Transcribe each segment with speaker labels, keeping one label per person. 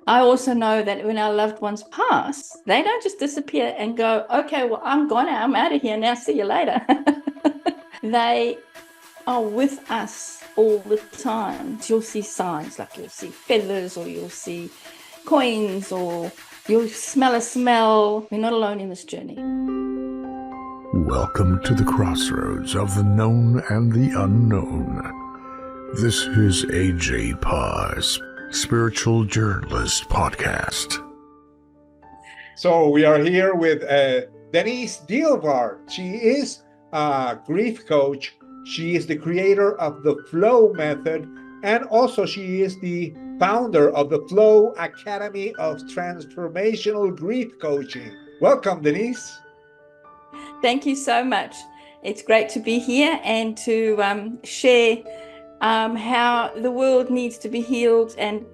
Speaker 1: I also know that when our loved ones pass, they don't just disappear and go, okay, well, I'm gone now, I'm out of here now, see you later. They are with us all the time. You'll see signs, like you'll see feathers, or you'll see coins, or you'll smell a smell. We're not alone in this journey.
Speaker 2: Welcome to the crossroads of the known and the unknown. This is AJ Pa's Spiritual Journalist Podcast.
Speaker 3: So we are here with Denise Dielwart. She is a grief coach. She is the creator of the F.L.O.W method, and also she is the founder of the F.L.O.W Academy of Transformational Grief Coaching. Welcome, Denise.
Speaker 1: Thank you so much. It's great to be here and to share how the world needs to be healed and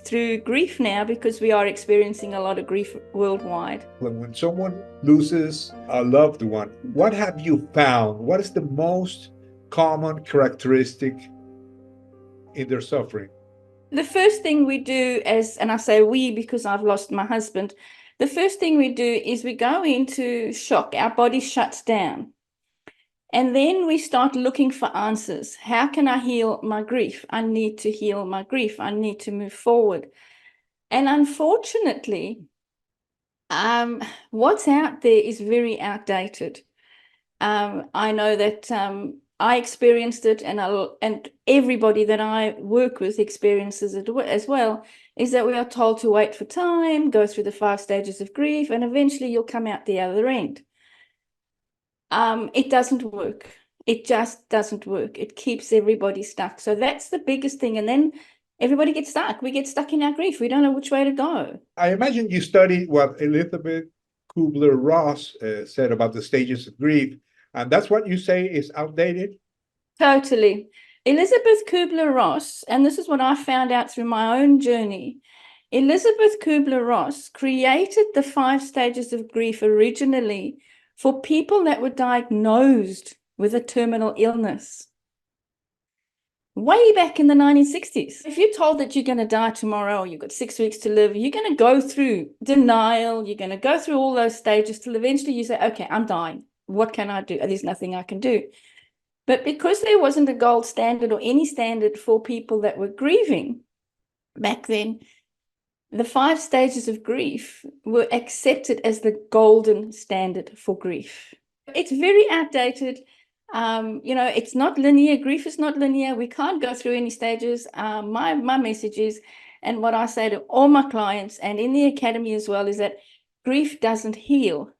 Speaker 1: through grief now, because we are experiencing a lot of grief worldwide.
Speaker 3: When someone loses a loved one, what have you found? What is the most common characteristic in their suffering?
Speaker 1: The first thing we do, and I say we because I've lost my husband, the first thing we do is we go into shock. Our body shuts down. And then we start looking for answers. How can I heal my grief? I need to heal my grief. I need to move forward. And unfortunately, what's out there is very outdated. I know that I experienced it, and everybody that I work with experiences it as well, is that we are told to wait for time, go through the 5 stages of grief, and eventually you'll come out the other end. It doesn't work. It just doesn't work. It keeps everybody stuck. So that's the biggest thing. And then everybody gets stuck. We get stuck in our grief. We don't know which way to go.
Speaker 3: I imagine you studied what Elizabeth Kubler-Ross said about the stages of grief, and that's what you say is outdated?
Speaker 1: Totally. Elizabeth Kubler-Ross, and this is what I found out through my own journey, Elizabeth Kubler-Ross created the 5 stages of grief originally for people that were diagnosed with a terminal illness. Way back in the 1960s. If you're told that you're going to die tomorrow, or you've got 6 weeks to live, you're going to go through denial, you're going to go through all those stages till eventually you say, okay, I'm dying. What can I do? There's nothing I can do. But because there wasn't a gold standard or any standard for people that were grieving back then, the 5 stages of grief were accepted as the golden standard for grief. It's very outdated. It's not linear. Grief is not linear. We can't go through any stages. My message is, and what I say to all my clients and in the academy as well, is that grief doesn't heal.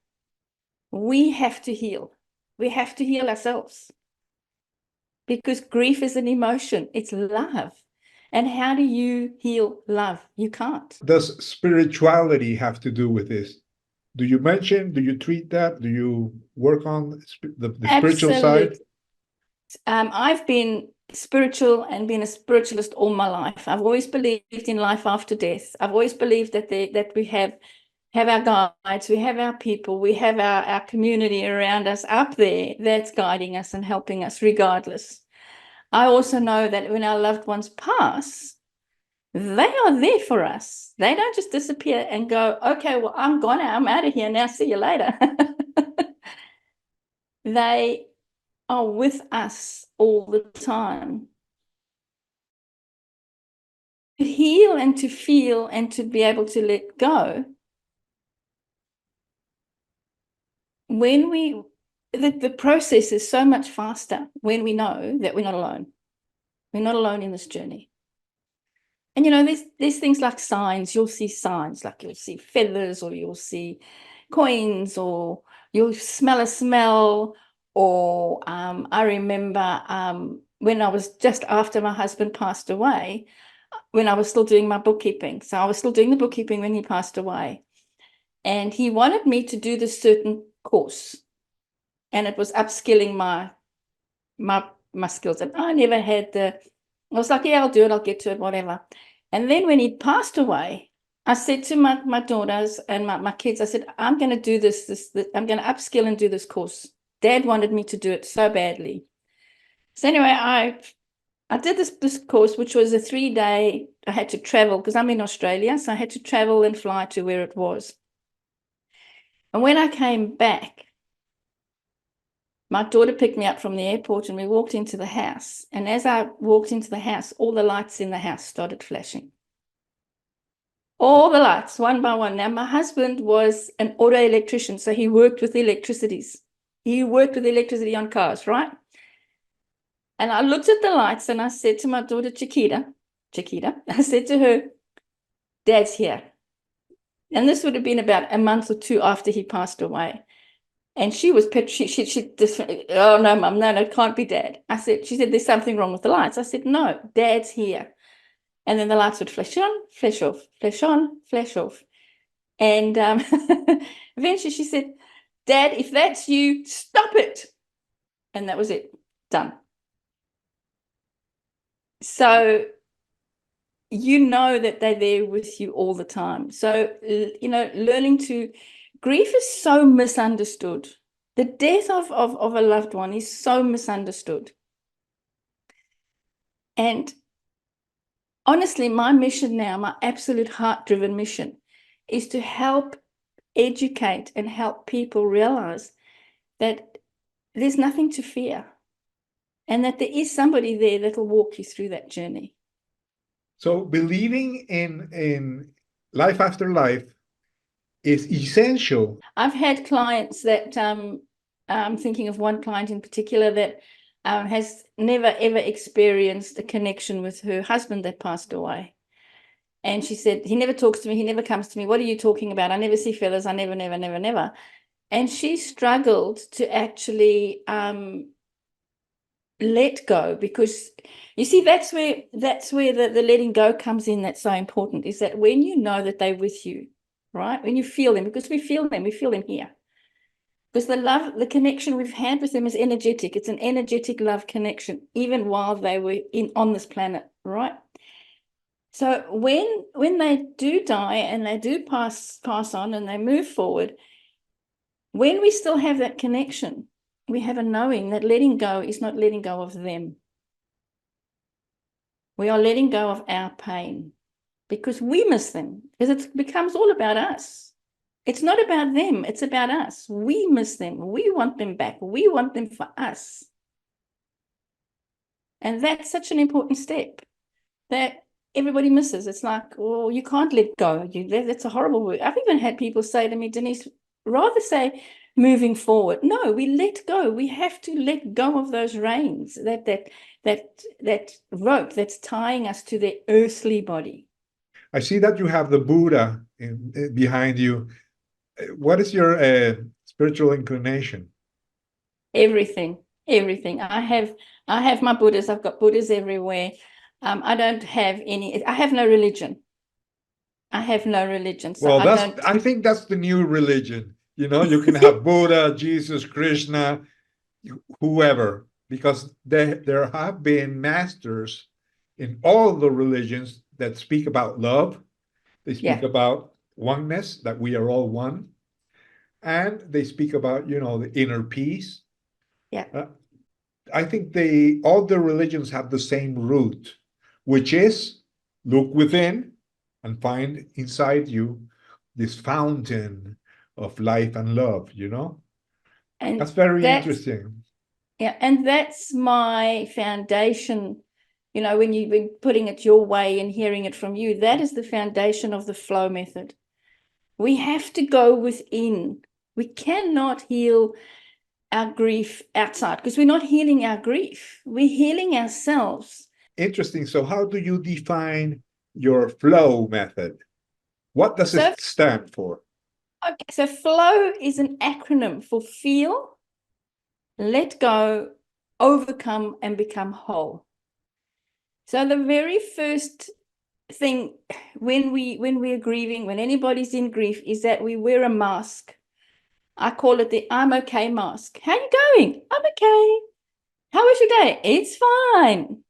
Speaker 1: We have to heal. We have to heal ourselves, because grief is an emotion. It's love. And how do you heal love? You can't.
Speaker 3: Does spirituality have to do with this? Do you treat that? Do you work on the spiritual side?
Speaker 1: I've been spiritual and been a spiritualist all my life. I've always believed in life after death. I've always believed that we have our guides, we have our people, we have our community around us up there that's guiding us and helping us regardless. I also know that when our loved ones pass, they are there for us. They don't just disappear and go, okay, well, I'm gone now, I'm out of here now, see you later. They are with us all the time. To heal and to feel and to be able to let go, the process is so much faster when we know that we're not alone. We're not alone in this journey. And, there's things like signs. You'll see signs, like you'll see feathers, or you'll see coins, or you'll smell a smell. Or I remember when I was just after my husband passed away, when I was still doing my bookkeeping. So I was still doing the bookkeeping when he passed away. And he wanted me to do this certain course. And it was upskilling my skills. And I never had I was like, yeah, I'll do it. I'll get to it, whatever. And then when he passed away, I said to my daughters and my kids, I said, I'm going to do this. I'm going to upskill and do this course. Dad wanted me to do it so badly. So anyway, I I did this course, which was a 3-day. I had to travel because I'm in Australia, so I had to travel and fly to where it was. And when I came back, my daughter picked me up from the airport and we walked into the house. And as I walked into the house, all the lights in the house started flashing. All the lights, one by one. Now, my husband was an auto electrician, so he worked with electricities. He worked with electricity on cars, right? And I looked at the lights and I said to my daughter, Chiquita, I said to her, Dad's here. And this would have been about a month or two after he passed away. And she was, she just, oh no, Mum, no, it can't be Dad. She said, there's something wrong with the lights. I said, no, Dad's here. And then the lights would flash on, flash off, flash on, flash off. And eventually she said, Dad, if that's you, stop it. And that was it, done. So you know that they're there with you all the time. So, learning to, grief is so misunderstood. The death of a loved one is so misunderstood. And honestly, my mission now, my absolute heart-driven mission, is to help educate and help people realize that there's nothing to fear and that there is somebody there that will walk you through that journey.
Speaker 3: So believing in life after life is essential.
Speaker 1: I've had clients that, I'm thinking of one client in particular that has never, ever experienced a connection with her husband that passed away. And she said, he never talks to me, he never comes to me. What are you talking about? I never see feathers, I never. And she struggled to actually let go, because you see, that's where the letting go comes in. That's so important, is that when you know that they're with you, right? When you feel them, because we feel them here. Because the love, the connection we've had with them is energetic. It's an energetic love connection, even while they were on this planet, right? So when they do die and they do pass on and they move forward, when we still have that connection, we have a knowing that letting go is not letting go of them. We are letting go of our pain because we miss them, because it becomes all about us. It's not about them, it's about us. We miss them. We want them back. We want them for us. And that's such an important step that everybody misses. It's like, oh, you can't let go. That's a horrible word. I've even had people say to me, Denise, rather say moving forward. No, we let go. We have to let go of those reins, that rope that's tying us to the earthly body.
Speaker 3: I see that you have the Buddha behind you. What is your spiritual inclination?
Speaker 1: Everything. I have my Buddhas. I've got Buddhas everywhere. I don't have any. I have no religion. So
Speaker 3: Well, I think that's the new religion. You can have Buddha, Jesus, Krishna, whoever, because there have been masters in all the religions that speak about love. They speak about oneness, that we are all one. And they speak about, the inner peace.
Speaker 1: Yeah.
Speaker 3: I think all the religions have the same root, which is look within and find inside you this fountain of life and love,
Speaker 1: And
Speaker 3: that's very interesting.
Speaker 1: Yeah, and that's my foundation. When you've been putting it your way and hearing it from you, that is the foundation of the flow method. We have to go within. We cannot heal our grief outside, because we're not healing our grief. We're healing ourselves.
Speaker 3: Interesting. So how do you define your flow method? What does it stand for?
Speaker 1: Okay, so flow is an acronym for feel, let go, overcome, and become whole. So the very first thing when we're grieving, when anybody's in grief, is that we wear a mask. I call it the I'm okay mask. How you going? I'm okay. How was your day? It's fine.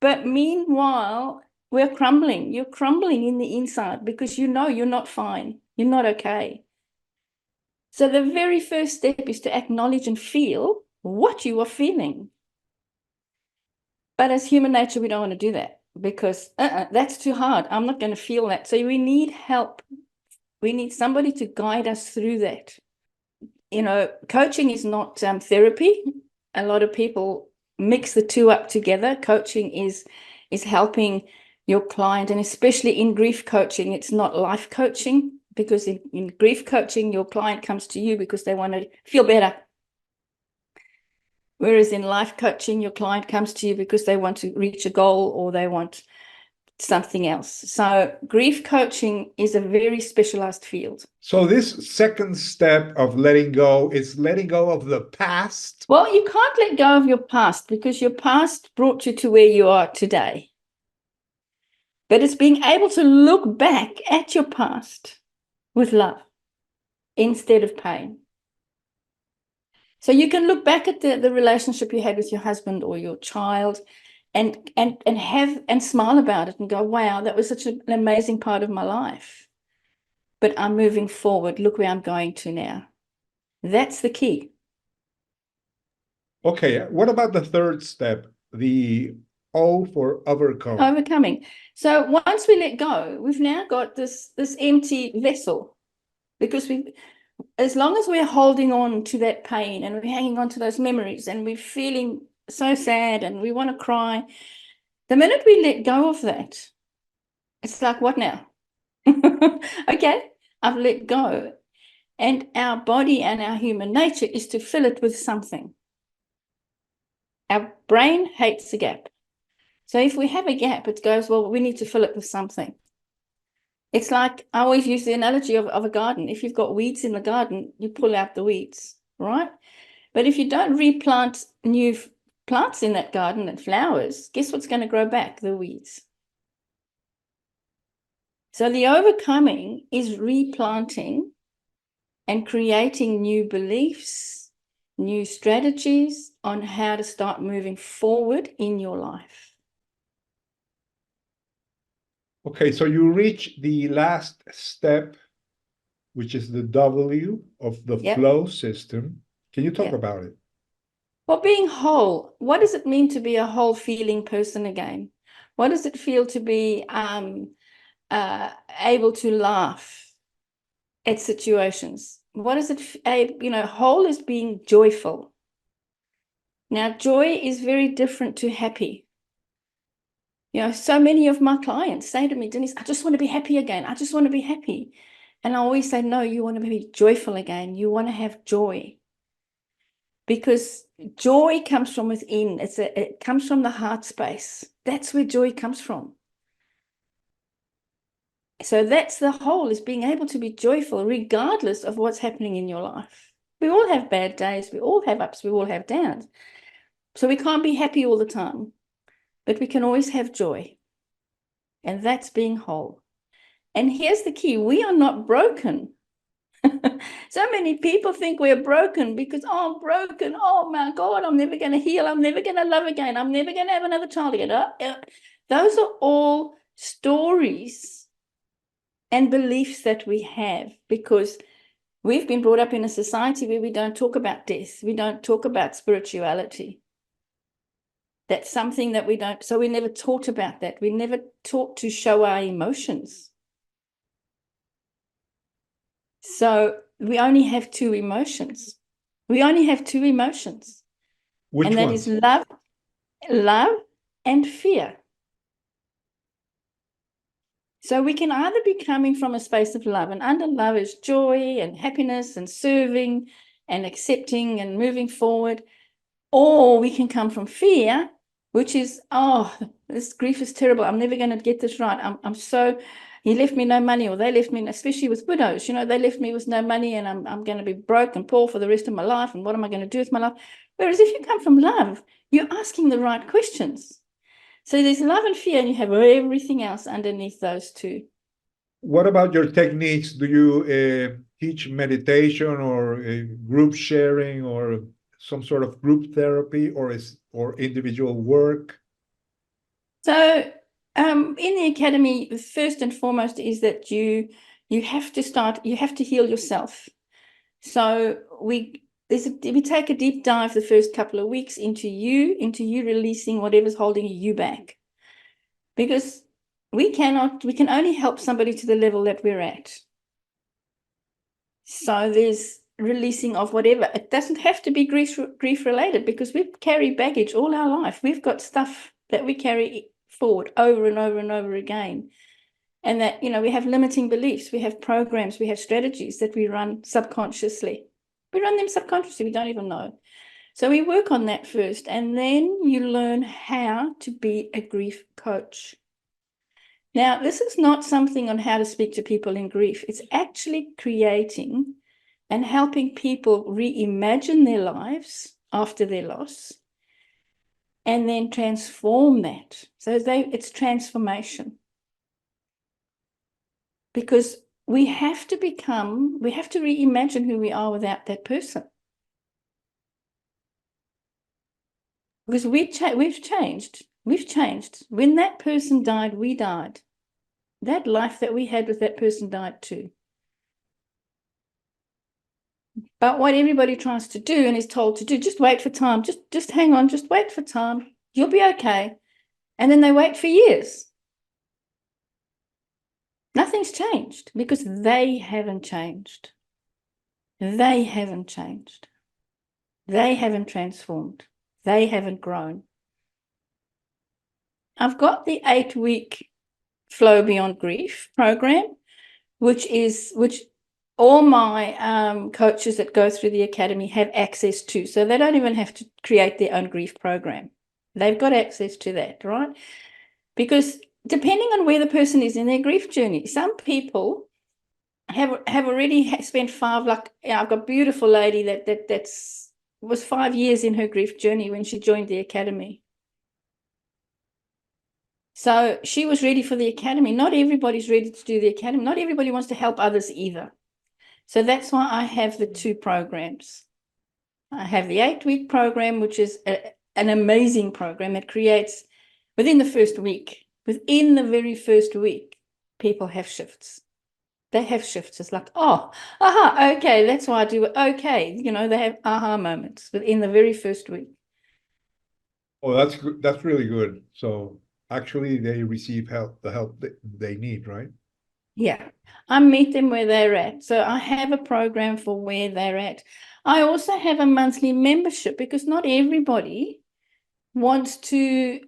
Speaker 1: But meanwhile, we're crumbling. You're crumbling in the inside because you're not fine. You're not okay. So the very first step is to acknowledge and feel what you are feeling. But as human nature, we don't want to do that because that's too hard. I'm not going to feel that. So we need help. We need somebody to guide us through that. You know, coaching is not therapy. A lot of people mix the two up together. Coaching is helping your client, and especially in grief coaching, it's not life coaching, because in grief coaching, your client comes to you because they want to feel better. Whereas in life coaching, your client comes to you because they want to reach a goal or they want something else. So grief coaching is a very specialized field.
Speaker 3: So this second step of letting go is letting go of the past.
Speaker 1: Well, you can't let go of your past because your past brought you to where you are today. But it's being able to look back at your past with love instead of pain. So you can look back at the relationship you had with your husband or your child and smile about it and go, wow, that was such an amazing part of my life. But I'm moving forward. Look where I'm going to now. That's the key.
Speaker 3: Okay, what about the third step, the O for overcome?
Speaker 1: Overcoming. So once we let go, we've now got this empty vessel, because as long as we're holding on to that pain and we're hanging on to those memories and we're feeling so sad and we want to cry, the minute we let go of that, it's like, what now? Okay, I've let go. And our body and our human nature is to fill it with something. Our brain hates a gap. So if we have a gap, it goes, well, we need to fill it with something. It's like, I always use the analogy of a garden. If you've got weeds in the garden, you pull out the weeds, right? But if you don't replant new plants in that garden and flowers, guess what's going to grow back? The weeds. So the overcoming is replanting and creating new beliefs, new strategies on how to start moving forward in your life.
Speaker 3: Okay, so you reach the last step, which is the W of the flow system. Can you talk about it?
Speaker 1: Well, being whole, what does it mean to be a whole feeling person again? What does it feel to be able to laugh at situations? What is it, whole is being joyful. Now, joy is very different to happy. You know, so many of my clients say to me, Denise, I just want to be happy again. I just want to be happy. And I always say, no, you want to be joyful again. You want to have joy. Because joy comes from within. It comes from the heart space. That's where joy comes from. So that's the whole, is being able to be joyful regardless of what's happening in your life. We all have bad days. We all have ups. We all have downs. So we can't be happy all the time, but we can always have joy. And that's being whole. And here's the key. We are not broken. So many people think we're broken because, oh, I'm broken. Oh, my God, I'm never going to heal. I'm never going to love again. I'm never going to have another child again. Those are all stories and beliefs that we have, because we've been brought up in a society where we don't talk about death. We don't talk about spirituality. That's something that we don't, so we never taught about that. We never taught to show our emotions. So we only have two emotions. We only have two emotions.
Speaker 3: Which
Speaker 1: and that
Speaker 3: ones?
Speaker 1: is love and fear. So we can either be coming from a space of love, and under love is joy and happiness and serving and accepting and moving forward, or we can come from fear, which is, oh, this grief is terrible. I'm never going to get this right. He left me no money, or they left me, especially with widows, they left me with no money, and I'm going to be broke and poor for the rest of my life. And what am I going to do with my life? Whereas if you come from love, you're asking the right questions. So there's love and fear, and you have everything else underneath those two.
Speaker 3: What about your techniques? Do you teach meditation or group sharing or some sort of group therapy, or individual work?
Speaker 1: So in the academy, first and foremost is that you have to heal yourself. So we we take a deep dive the first couple of weeks into you releasing whatever's holding you back. Because we can only help somebody to the level that we're at. So there's releasing of whatever. It doesn't have to be grief related, because we carry baggage all our life. We've got stuff that we carry forward over and over and over again. And that, we have limiting beliefs, we have programs, we have strategies that we run subconsciously. We run them subconsciously, we don't even know. So we work on that first, and then you learn how to be a grief coach. Now, this is not something on how to speak to people in grief. It's actually creating and helping people reimagine their lives after their loss and then transform that. So it's transformation. Because we have to reimagine who we are without that person. Because we've changed. When that person died, we died. That life that we had with that person died too. But what everybody tries to do and is told to do, just wait for time, just hang on, just wait for time, you'll be okay. And then they wait for years. Nothing's changed because they haven't changed. They haven't changed. They haven't transformed. They haven't grown. I've got the 8-week Flow Beyond Grief program, which all my coaches that go through the academy have access to. So they don't even have to create their own grief program. They've got access to that, right? Because depending on where the person is in their grief journey, some people have already spent 5, I've got a beautiful lady that was 5 years in her grief journey when she joined the academy. So she was ready for the academy. Not everybody's ready to do the academy. Not everybody wants to help others either. So that's why I have the 2 programs. I have the 8-week program, which is an amazing program that creates within the first week, within the very first week, people have shifts. They have shifts. It's like, oh, aha, okay, that's why I do it. Okay, they have aha moments within the very first week.
Speaker 3: Oh, that's good. That's really good. So actually, they receive the help they need, right?
Speaker 1: Yeah, I meet them where they're at. So I have a program for where they're at. I also have a monthly membership because not everybody wants to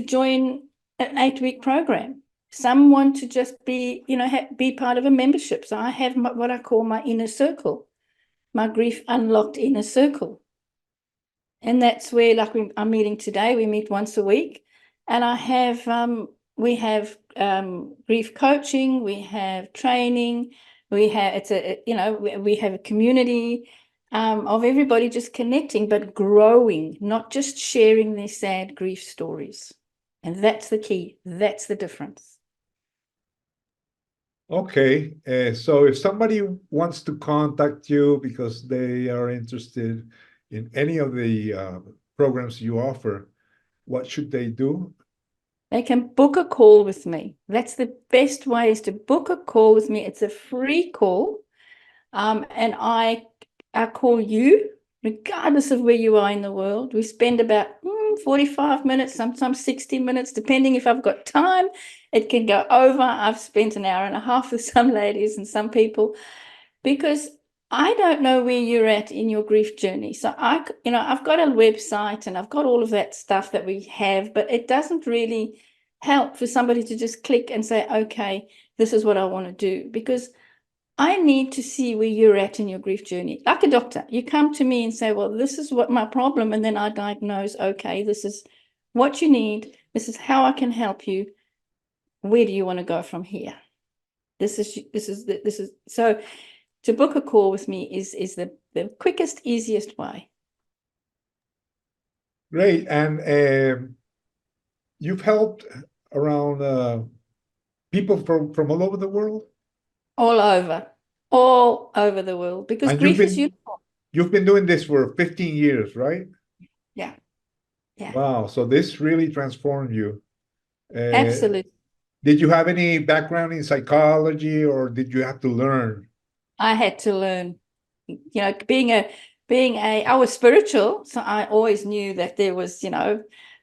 Speaker 1: join an 8-week program. Some want to just be, be part of a membership. So I have what I call my inner circle, my grief unlocked inner circle. And that's where, I'm meeting today, we meet once a week. And I have, we have grief coaching, we have training, we have, we have a community of everybody just connecting, but growing, not just sharing their sad grief stories. And that's the key. That's the difference.
Speaker 3: Okay. So if somebody wants to contact you because they are interested in any of the programs you offer, what should they do?
Speaker 1: They can book a call with me. That's the best way, is to book a call with me. It's a free call. And I call you, regardless of where you are in the world. We spend about 45 minutes, sometimes 60 minutes, depending if I've got time. It can go over. I've spent an hour and a half with some ladies and some people, because I don't know where you're at in your grief journey. So I've got a website and I've got all of that stuff that we have, but it doesn't really help for somebody to just click and say, okay, this is what I want to do, because I need to see where you're at in your grief journey. Like a doctor, you come to me and say, well, this is what my problem, and then I diagnose, okay, this is what you need. This is how I can help you. Where do you want to go from here? This is so to book a call with me is the quickest, easiest way.
Speaker 3: Great. And you've helped around people from all over the world?
Speaker 1: All over the world, because
Speaker 3: And
Speaker 1: grief is uniform.
Speaker 3: you've been doing this for 15 years, right?
Speaker 1: Yeah. Yeah.
Speaker 3: Wow. So this really transformed you.
Speaker 1: Absolutely.
Speaker 3: Did you have any background in psychology, or did you have to learn?
Speaker 1: I had to learn, being I was spiritual, so I always knew that there was,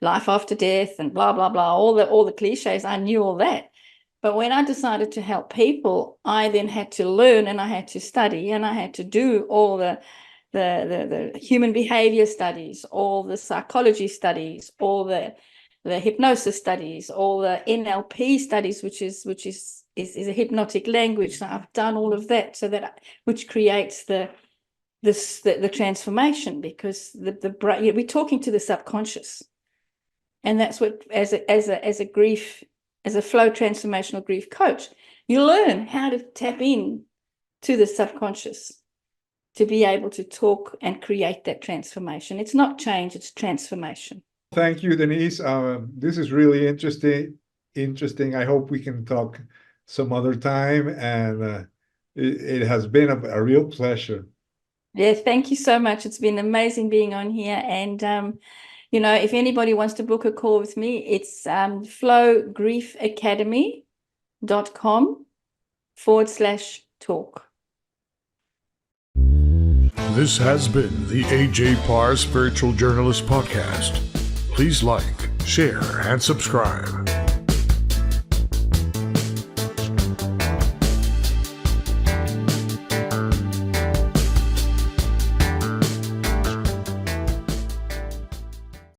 Speaker 1: life after death and blah, blah, blah, all the cliches. I knew all that. But when I decided to help people, I then had to learn, and I had to study, and I had to do all the human behavior studies, all the psychology studies, all the hypnosis studies, all the NLP studies, which is a hypnotic language. So I've done all of that, which creates the transformation, because the brain, we're talking to the subconscious, and that's what, as a flow transformational grief coach, you learn how to tap in to the subconscious to be able to talk and create that transformation. It's not change, it's transformation.
Speaker 3: Thank you, Denise. This is really interesting. I hope we can talk some other time, and it has been a real pleasure.
Speaker 1: Yeah, thank you so much. It's been amazing being on here. And, if anybody wants to book a call with me, it's flowgriefacademy.com/talk.
Speaker 2: This has been the AJ Parr Spiritual Journalist Podcast. Please like, share, and subscribe.